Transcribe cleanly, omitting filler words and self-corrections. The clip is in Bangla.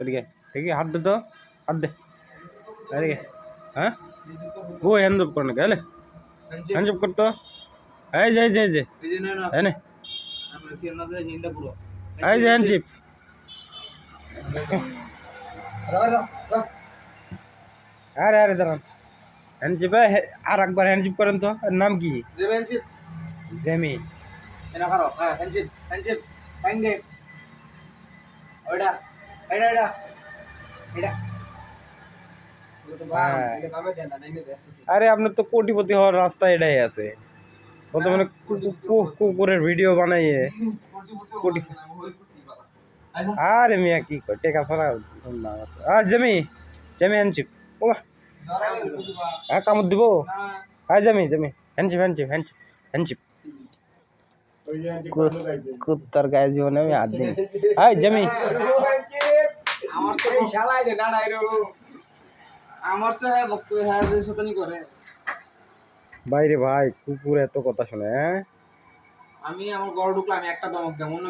এদিকে দেখি হাত দে তো, হাত দে এদিকে। হ্যাঁ ও হ্যান্ডজব করে না গেলে, হ্যান্ডজব করতো। এই যে এই যে এই যে এনে এই যে হ্যান্ডশিপ। আরে আরে দাঁড়ান, হ্যান্ডশিপে আর একবার হ্যান্ডশিপ করেন তো। এর নাম কি? জেমি। আরে আপনার তো কোটিপতি হওয়ার রাস্তা এটাই আছে। বর্তমানে কুকুরের ভিডিও বানাইয়ে কোটি। আরে মিয়া কি কয় টেকা ছাড়া নাম আছে। Jamie, Jamie হ্যান্ডশিপ। ও হ্যাঁ কামড় দিব। হ্যাঁ জেমি জেমি হ্যান্ডশিপ হ্যান্ডশিপ হ্যান্ডশিপ হ্যান্ডশিপ। কুত্তার গায়ে জীবনে আমি হাত দিই। হাই জেমি বাইরে ভাই কুকুর এত কথা শুনে। আমি আমার ঘরে ঢুকলাম একটা দমক দেয় অন্য